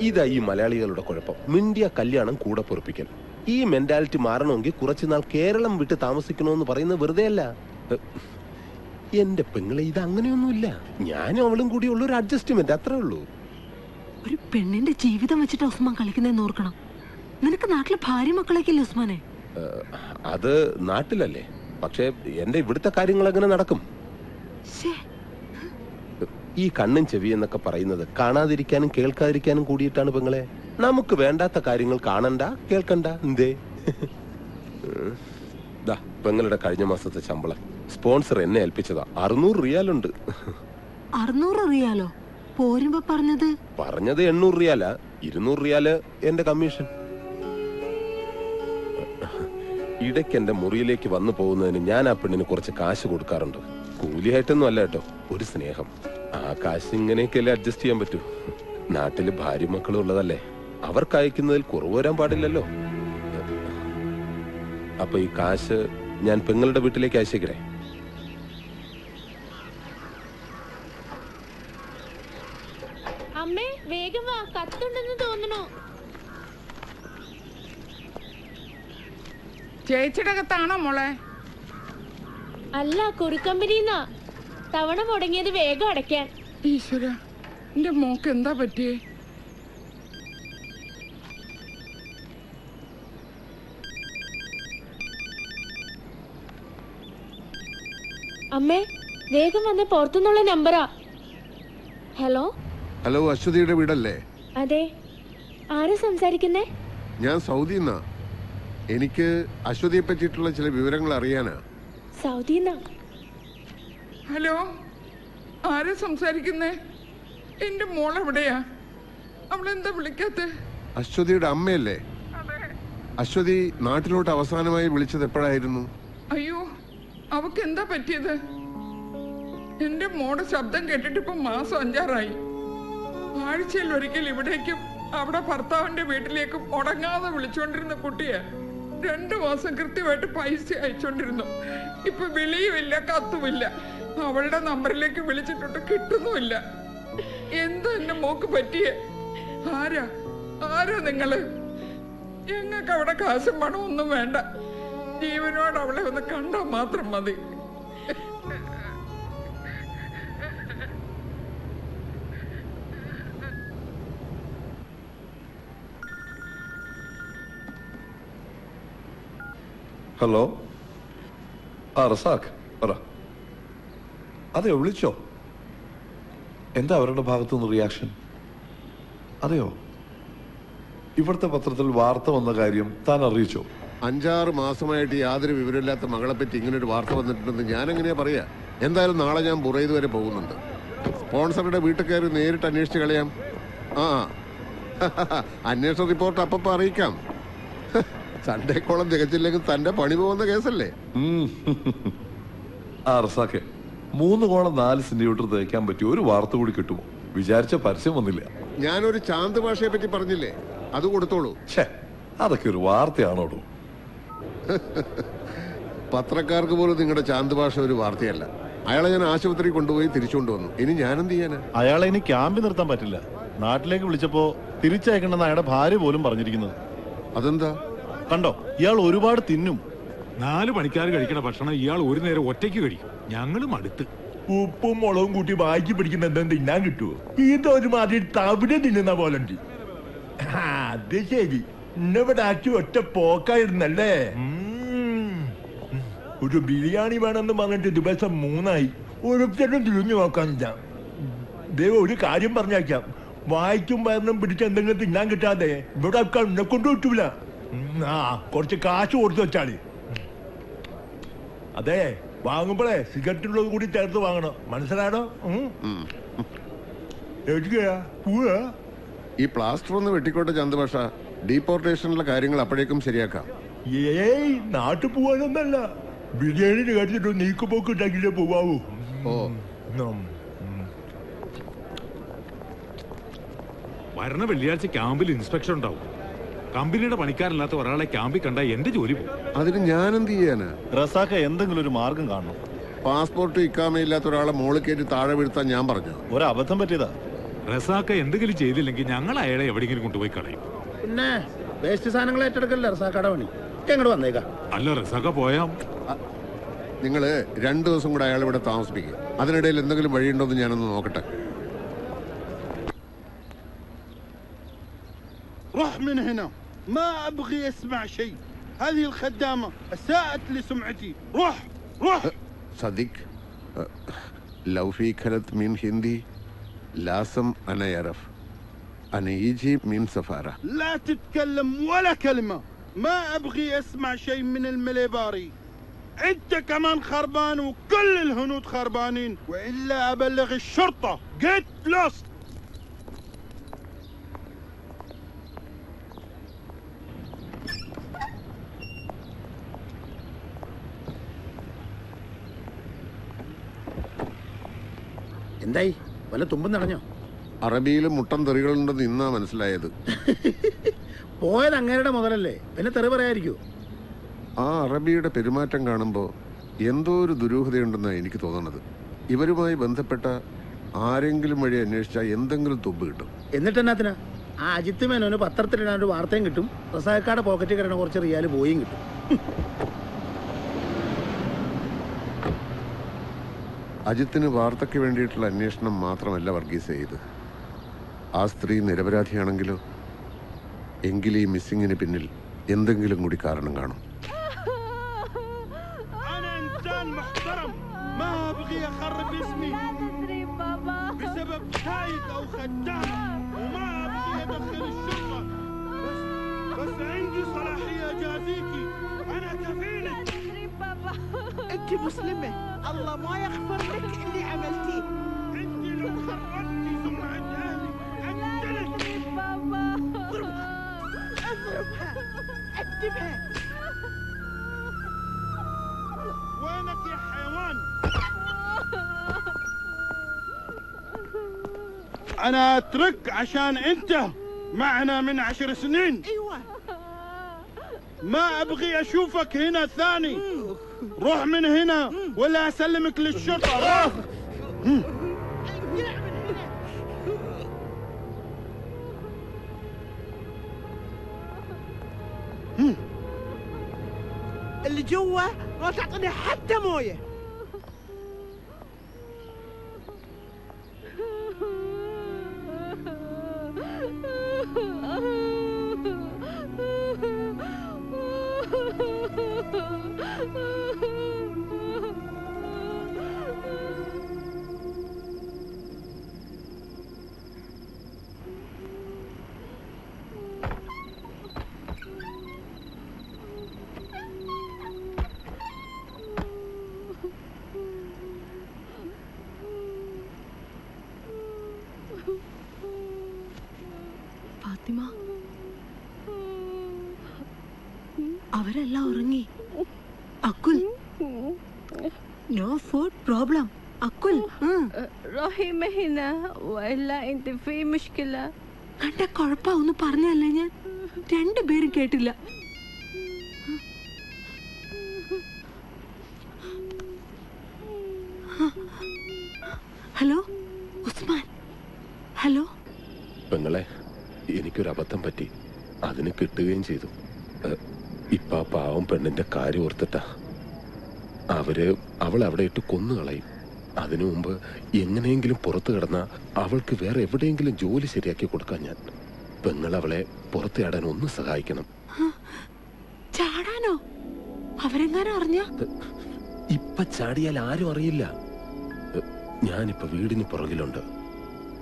ഇതാ ഈ മലയാളികളുടെ കുഴപ്പം. മിണ്ടിയ കല്യാണം കൂടെ പൊറപ്പിക്കൽ. ഈ മെന്റാലിറ്റി മാറണമെങ്കിൽ കുറച്ചുനാൾ കേരളം വിട്ട് താമസിക്കണമെന്ന് പറയുന്നത് വെറുതെ അല്ല. എന്റെ പെങ്ങളെ, ഇത് അങ്ങനെയൊന്നുമില്ല. ഞാനും അവളും കൂടി ഉള്ളൊരു അഡ്ജസ്റ്റ്മെന്റ്, അത്രേ ഉള്ളൂ. ഒരു പെണ്ണിന്റെ ജീവിതം വെച്ചിട്ട് ഉസ്മാൻ കളിക്കുന്നതെന്ന് ഓർക്കണം. നിനക്ക് നാട്ടിലെ ഭാര്യ മക്കളൊക്കെ ഇല്ലേ ഉസ്മാനെ? അത് നാട്ടിലല്ലേ, പക്ഷെ എന്റെ ഇവിടുത്തെ കാര്യങ്ങൾ എങ്ങനെ നടക്കും? ഈ കണ്ണും ചെവി എന്നൊക്കെ പറയുന്നത് കാണാതിരിക്കാനും കേൾക്കാതിരിക്കാനും കൂടിയിട്ടാണ് പെങ്ങളെ. നമുക്ക് വേണ്ടാത്ത കാര്യങ്ങൾ കാണണ്ട, കേൾക്കണ്ട. എന്തേ? പെങ്ങളുടെ കഴിഞ്ഞ മാസത്തെ ശമ്പളം സ്പോൺസർ എന്നെ ഏൽപ്പിച്ചതാ. 600 റിയാലുണ്ട്. 600 റിയാലോ? പോരുമ്പോ പറഞ്ഞത് 800 റിയാലാ. 200 റിയാല് എന്റെ കമ്മീഷൻ. ഇടയ്ക്ക് എന്റെ മുറിയിലേക്ക് വന്നു പോകുന്നതിന് ഞാൻ ആ പെണ്ണിന് കുറച്ച് കാശ് കൊടുക്കാറുണ്ട്. കൂലിയായിട്ടൊന്നും അല്ല കേട്ടോ, ഒരു സ്നേഹം. ആ കാശ് ഇങ്ങനെയൊക്കെയല്ലേ അഡ്ജസ്റ്റ് ചെയ്യാൻ പറ്റൂ. നാട്ടില് ഭാര്യ മക്കളും ഉള്ളതല്ലേ, അവർക്ക് അയക്കുന്നതിൽ കുറവ് വരാൻ പാടില്ലല്ലോ. അപ്പൊ ഈ കാശ് ഞാൻ പെങ്ങളുടെ വീട്ടിലേക്ക് അയച്ചേക്കണേ. അമ്മേ, വേഗം വാ, കത്തുണ്ടെന്ന് തോന്നണു. ചേച്ചിയുടെ കത്താണോ മോളെ? അല്ല, കുറിക്കമ്പനിന്നാ. തവണ മുടങ്ങിയത് വേഗം അടയ്ക്കാൻ. ഈശ്വര, എന്റെ മോക്ക് എന്താ പറ്റിയേ? അമ്മേ, വേഗം വന്ന് പുറത്തുനിന്നുള്ള നമ്പറാ. ഹലോ ഹലോ, അശ്വതിയുടെ വീടല്ലേ? അതെ, ആരാ സംസാരിക്കുന്നേ? ഞാൻ സൗദിന്നാ. എനിക്ക് അശ്വതിയെ പറ്റിയിട്ടുള്ള ചില വിവരങ്ങൾ അറിയാനാ. സൗദിന്നാ? ഹലോ, ആരാ സംസാരിക്കുന്നേ? എന്റെ മോൾ എവിടെയാ? അവളെന്താ വിളിക്കാത്ത? അശ്വതിയുടെ അമ്മയല്ലേ? അശ്വതി നാട്ടിലോട്ട് അവസാനമായി വിളിച്ചത് എപ്പോഴായിരുന്നു? അയ്യോ, അവക്ക് എന്താ പറ്റിയത്? എന്റെ മോടെ ശബ്ദം കേട്ടിട്ട് ഇപ്പൊ മാസം 5 ആഴ്ചയിൽ ഒരിക്കൽ ഇവിടേക്കും അവിടെ ഭർത്താവിന്റെ വീട്ടിലേക്കും ഉടങ്ങാതെ വിളിച്ചോണ്ടിരുന്ന കുട്ടിയെ 2 മാസം കൃത്യമായിട്ട് പൈസ അയച്ചോണ്ടിരുന്നു. ഇപ്പൊ വിളിയുമില്ല, കത്തുമില്ല. അവളുടെ നമ്പറിലേക്ക് വിളിച്ചിട്ട് കിട്ടുന്നുമില്ല. എന്താ എന്റെ മോക്ക് പറ്റിയേ? ആരാ നിങ്ങള്? ഞങ്ങൾക്ക് അവിടെ കാശും പണം ഒന്നും വേണ്ട. ജീവനോട് അവളെ ഒന്ന് കണ്ടാൽ മാത്രം മതി. ഹലോ, റസാഖ് പറ. അതെയോ, വിളിച്ചോ? എന്താ അവരുടെ ഭാഗത്തുനിന്ന് റിയാക്ഷൻ? അതെയോ, ഇവിടുത്തെ പത്രത്തിൽ വാർത്ത വന്ന കാര്യം താൻ അറിയിച്ചോ? 5-6 മാസമായിട്ട് യാതൊരു വിവരമില്ലാത്ത മകളെ പറ്റി ഇങ്ങനൊരു വാർത്ത വന്നിട്ടുണ്ടെന്ന് ഞാൻ എങ്ങനെയാ പറയാ? എന്തായാലും നാളെ ഞാൻ ബുറൈദ് വരെ പോകുന്നുണ്ട്. സ്പോൺസറുടെ വീട്ടിൽ കയറി നേരിട്ട് അന്വേഷിച്ച് കളയാം. അന്വേഷണ റിപ്പോർട്ട് അപ്പം അറിയിക്കാം. സൺഡേക്കോളം തികച്ചില്ലെങ്കിൽ തന്റെ പണി പോകുന്ന കേസല്ലേ? റസാഖെ, 3 കോളം 4 സെന്റിമീറ്റർ തേക്കാൻ പറ്റിയ ഒരു വാർത്ത കൂടി കിട്ടുമോ? വിചാരിച്ച പരസ്യം വന്നില്ല. ഞാനൊരു ചാന്ത് ഭാഷയെ പറ്റി പറഞ്ഞില്ലേ, അത് കൊടുത്തോളൂ. അതൊക്കെ ഒരു വാർത്തയാണോടൂ? പത്രക്കാർക്ക് പോലും നിങ്ങളുടെ ചാന്ത് ഭാഷ ഒരു വാർത്തയല്ല. അയാളെ ഞാൻ ആശുപത്രി കൊണ്ടുപോയി തിരിച്ചുകൊണ്ടുവന്നു. ഇനി ഞാനെന്ത് ചെയ്യാനാ? അയാളെ ഇനി ക്യാമ്പിൽ നിർത്താൻ പറ്റില്ല. നാട്ടിലേക്ക് വിളിച്ചപ്പോ തിരിച്ചയക്കണമെന്ന് അയാളുടെ ഭാര്യ പോലും പറഞ്ഞിരിക്കുന്നത്. അതെന്താ? കണ്ടോ, ഇയാൾ ഒരുപാട് തിന്നും. 4 പണിക്കാർ കഴിക്കണ ഭക്ഷണം ഇയാൾ ഒരു നേരം ഒറ്റയ്ക്ക് കഴിക്കും. ഞങ്ങളും അടുത്ത് ഉപ്പും മുളകും കൂട്ടി വായിക്ക് പിടിക്കുന്ന എന്തെങ്കിലും തിന്നാൻ കിട്ടുമോ? ഇതൊരുമാതിരി തവിട് തിന്നുന്ന പോലുണ്ട്. അത് ശരി, ഇന്നിവിടെ ആക്കി ഒറ്റ പോക്കായിരുന്നല്ലേ? ഒരു ബിരിയാണി വേണമെന്ന് പറഞ്ഞിട്ട് ദിവസം 3 ഒരുത്തരും തിരിഞ്ഞു നോക്കാനില്ല. ദൈവം ഒരു കാര്യം പറഞ്ഞേക്കാം, വായിക്കും വരണം പിടിച്ച് എന്തെങ്കിലും തിന്നാൻ കിട്ടാതെ ഇവിടെ എന്നെ കൊണ്ട് കിട്ടൂല. കുറച്ച് കാശ് കൊടുത്തു വെച്ചാല്. അതെ, വാങ്ങുമ്പോഴേ സിഗരറ്റുള്ളത് കൂടി ചേർത്ത് വാങ്ങണം, മനസ്സിലാണോ? ഈ പ്ലാസ്റ്റർ ഒന്ന് വെട്ടിക്കോട്ടെ ചന്ദ്രഭാഷ. ഡീപ്പോർട്ടേഷനിലെ കാര്യങ്ങൾ അപ്പോഴേക്കും ശരിയാക്കാം. ഏയ്, നാട്ടിൽ പോവാനൊന്നല്ല, ബിരിയാണി കഴിച്ചിട്ട് നീക്കുപോക്ക് ഉണ്ടാക്കിയില്ലേ പോവാവൂ. വരണ വെള്ളിയാഴ്ച ക്യാമ്പിൽ ഇൻസ്പെക്ഷൻ ഉണ്ടാവും. കമ്പനിയുടെ പണിക്കാരല്ലാത്ത ഒരാളെ ക്യാമ്പിൽ കണ്ട എന്റെ ജോലി പോകും. അതിന് ഞാൻ എന്ത് ചെയ്യാനാ? റസാഖ, എന്തെങ്കിലും ഒരു മാർഗം കാണണം. പാസ്പോർട്ട് ഇക്കാമയില്ലാത്ത ഒരാളെ മോളിൽ കയറ്റി താഴെ വീഴ്ത്താൻ ഞാൻ പറഞ്ഞു. ഒരബദ്ധം പറ്റിയതാ. റസാക്ക എന്തെങ്കിലും ചെയ്തില്ലെങ്കിൽ ഞങ്ങൾ അയാളെ എവിടെയെങ്കിലും കൊണ്ടുപോയി കളയും. പിന്നെ വേസ്റ്റ് സാധനങ്ങൾ ഏറ്റെടുക്കല്ലേ റസാക്കയുടെ പണി. എങ്ങോട്ട് വന്നേക്കാം. അല്ല റസാക്ക പോയാ നിങ്ങൾ 2 ദിവസം കൂടെ അയാൾ ഇവിടെ താമസിപ്പിക്കുക. അതിനിടയിൽ എന്തെങ്കിലും വഴിയുണ്ടോ എന്ന് ഞാനൊന്ന് നോക്കട്ടെ. روح من هنا ما ابغي اسمع شيء. هذه الخدامه اساءت لسمعتي. روح روح. صديق لو في كلمة من هندي لازم انا يعرف انا يجي من سفاره. لا تتكلم ولا كلمه. ما ابغي اسمع شيء من المليباري. انت كمان خربان وكل الهنود خربانين والا ابلغ الشرطه. get lost. എന്തായി? വല്ല തുമ്പും നടഞ്ഞോ? അറബിയിൽ മുട്ടൻ തെറികളുണ്ടെന്ന് ഇന്നാ മനസ്സിലായത്. പോയത് അങ്ങേരുടെ മുതലല്ലേ, പിന്നെ തെറി പറയാതിരിക്കൂ. ആ അറബിയുടെ പെരുമാറ്റം കാണുമ്പോൾ എന്തോ ഒരു ദുരൂഹതയുണ്ടെന്നാണ് എനിക്ക് തോന്നുന്നത്. ഇവരുമായി ബന്ധപ്പെട്ട ആരെങ്കിലും വഴി അന്വേഷിച്ചാൽ എന്തെങ്കിലും തുമ്പ് കിട്ടും. എന്നിട്ട് എന്നാത്തിനാ? ആ അജിത്ത് മേനോന് പത്രത്തിലിടാൻ ഒരു വാർത്തയും കിട്ടും, റസാക്കാരുടെ പോക്കറ്റിൽ കിടന്ന കുറച്ച് റിയാല് പോയും കിട്ടും. അജിത്തിന് വാർത്തയ്ക്ക് വേണ്ടിയിട്ടുള്ള അന്വേഷണം മാത്രമല്ല വർഗീസ് ചെയ്ത്. ആ സ്ത്രീ നിരപരാധിയാണെങ്കിലോ എങ്കിൽ ഈ മിസ്സിങ്ങിന് പിന്നിൽ എന്തെങ്കിലും കൂടി കാരണം കാണും. انت مسلمة الله ما يغفر لك اللي عملتيه. انت لو خربتي سمعة اهلي اقتلك. بابا اضربها ادبها. وينك يا حيوان؟ انا اترك عشان انت معنا من 10 سنين. ايوه ما ابغي اشوفك هنا ثاني. روح من هنا ولا اسلمك للشرطه. روح. اللي جوا ما تعطيني حتى مويه. ഫാത്തിമ, അവരെല്ലാം ഉറങ്ങി. അക്കുൽ, നോ ഫുഡ് പ്രോബ്ലം. അക്കുൽ روحي ما هنا والا انت في مشكله. കണ്ട കുഴപ്പമൊന്നും പറഞ്ഞല്ലേ ഞാൻ? 2 പേരും കേട്ടില്ല. ഹലോ ഉസ്മാൻ. ഹലോ പെങ്ങളെ, എനിക്കൊരു അബദ്ധം പറ്റി. അതിന് കിട്ടുകയും ചെയ്തു. ഇപ്പൊ ആ പാവം പെണ്ണിന്റെ കാര്യം ഓർത്തിട്ടാ. അവൾ അവിടെ ഇട്ട് കൊന്നുകളയും. അതിനു മുമ്പ് എങ്ങനെയെങ്കിലും പുറത്തു കിടന്ന അവൾക്ക് വേറെ എവിടെയെങ്കിലും ജോലി ശരിയാക്കി കൊടുക്കാൻ ഞാൻ. പെങ്ങൾ അവളെ പുറത്ത് ചാടാൻ ഒന്ന് സഹായിക്കണം. ചാടാനോ? അവരെങ്ങാനും അറിഞ്ഞ? ഇപ്പൊ ചാടിയാൽ ആരും അറിയില്ല. ഞാനിപ്പോ വീടിന് പുറകിലുണ്ട്.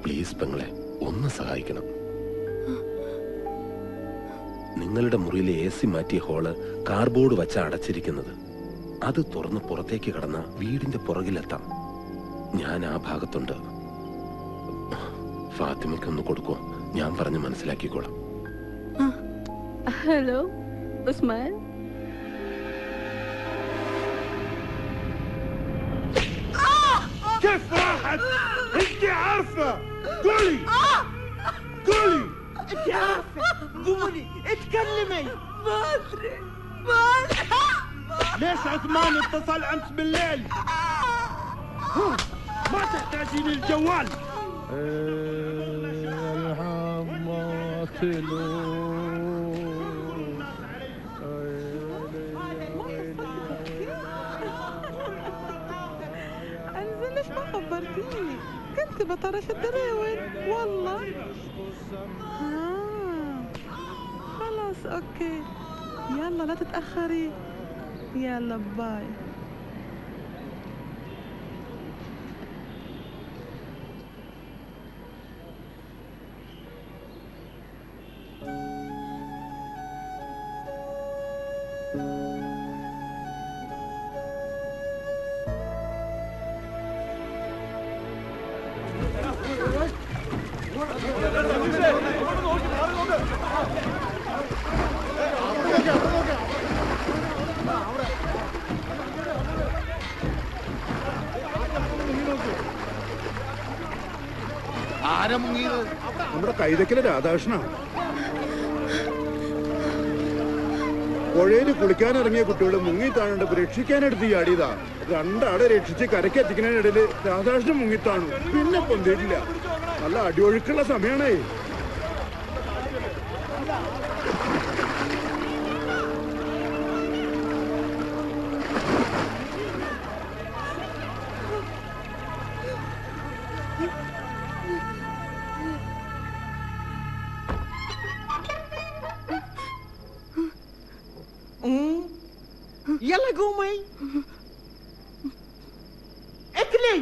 പ്ലീസ് പെങ്ങളെ, ഒന്ന് സഹായിക്കണം. നിങ്ങളുടെ മുറിയിലെ AC മാറ്റിയ ഹോള് കാർബോർഡ് വച്ച അടച്ചിരിക്കുന്നത്. അത് തുറന്ന് പുറത്തേക്ക് കടന്ന വീടിന്റെ പുറകിലെത്താം. ഞാൻ ആ ഭാഗത്തുണ്ട്. ഫാത്തിമയ്ക്കൊന്ന് കൊടുക്കോ? ഞാൻ പറഞ്ഞ് മനസ്സിലാക്കിക്കോളാം. هلو عثمان. كيف راحت؟ انت عارفه. قولي قولي. انت عارفة قولي اتكلمي. ما ادري ليش عثمان اتصل امس بالليل؟ ما تحتاجين الجوال. انزل ليش ما خبرتيني؟ كنت بطرش الدراوين والله. خلاص اوكي، يلا لا تتأخري. يلا باي. ആരാ മുങ്ങിയത്? നമ്മുടെ കൈതക്കലെ രാധാകൃഷ്ണനാണ്. പുഴയിൽ കുളിക്കാനിറങ്ങിയ കുട്ടികൾ മുങ്ങി താഴണ്ടപ്പോ രക്ഷിക്കാനെടുത്ത് ചാടിയതാ. രണ്ടാളെ രക്ഷിച്ച് കരക്കെത്തിക്കുന്നതിനിടയില് രാധാകൃഷ്ണൻ മുങ്ങിത്താണു. പിന്നെ പൊന്തിയിട്ടില്ല. നല്ല അടിയൊഴുക്കുള്ള സമയമാണേ. يلا قومي اكلي.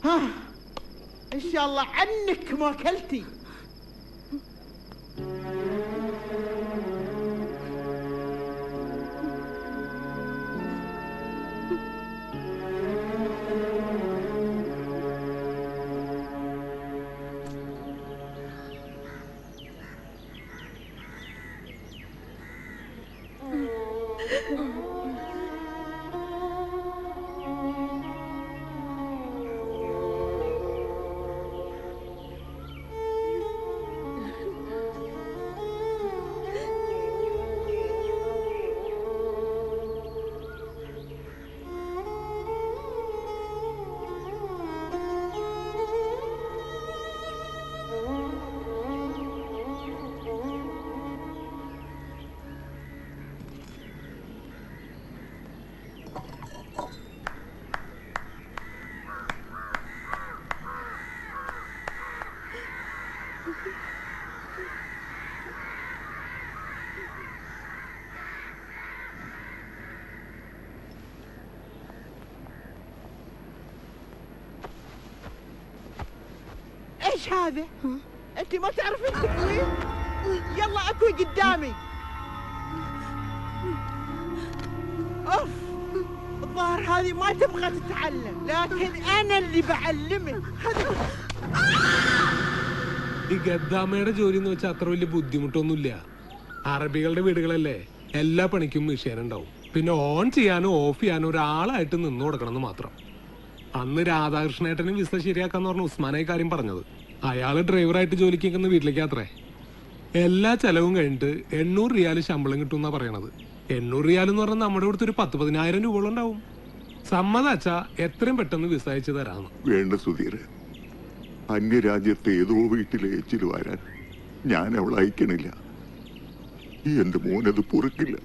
ها ان شاء الله عنك ما اكلتي. ايش هذا؟ انت ما تعرفين تقوين؟ يلا اكوي قدامي. اوف الظاهر هذه ما تبغى تتعلم، لكن انا اللي بعلمك. ഈ ഗദ്ദാമയുടെ ജോലി എന്ന് വെച്ചാൽ അത്ര വലിയ ബുദ്ധിമുട്ടൊന്നുമില്ല. അറബികളുടെ വീടുകളല്ലേ, എല്ലാ പണിക്കും മെഷീൻ ഉണ്ടാവും. പിന്നെ ഓൺ ചെയ്യാനോ ഓഫ് ചെയ്യാനോ ഒരാളായിട്ട് നിന്ന് കൊടുക്കണമെന്ന് മാത്രം. അന്ന് രാധാകൃഷ്ണേട്ടന് വിസ ശരിയാക്കാന്ന് പറഞ്ഞ ഉസ്മാനായി കാര്യം പറഞ്ഞത്. അയാള് ഡ്രൈവറായിട്ട് ജോലിക്ക് നിൽക്കുന്ന വീട്ടിലേക്ക് അത്രേ. എല്ലാ ചെലവും കഴിഞ്ഞിട്ട് 800 റിയാൽ ശമ്പളം കിട്ടുമെന്നാ പറയണത്. 800 റിയാൽ എന്ന് പറഞ്ഞാൽ നമ്മുടെ ഇവിടുത്തെ ഒരു 10,000-10,000 രൂപകളുണ്ടാവും. സമ്മതാച്ചാ എത്രയും പെട്ടെന്ന് വിസ അയച്ചു തരാന്ന്. വേണ്ട സുധീർ, അന്യരാജ്യത്തെ ഏതോ വീട്ടിലെ ഏച്ചിൽ വരാൻ ഞാൻ അവളെ അയക്കണില്ല. എന്റെ മോനത് പൊറുക്കില്ല.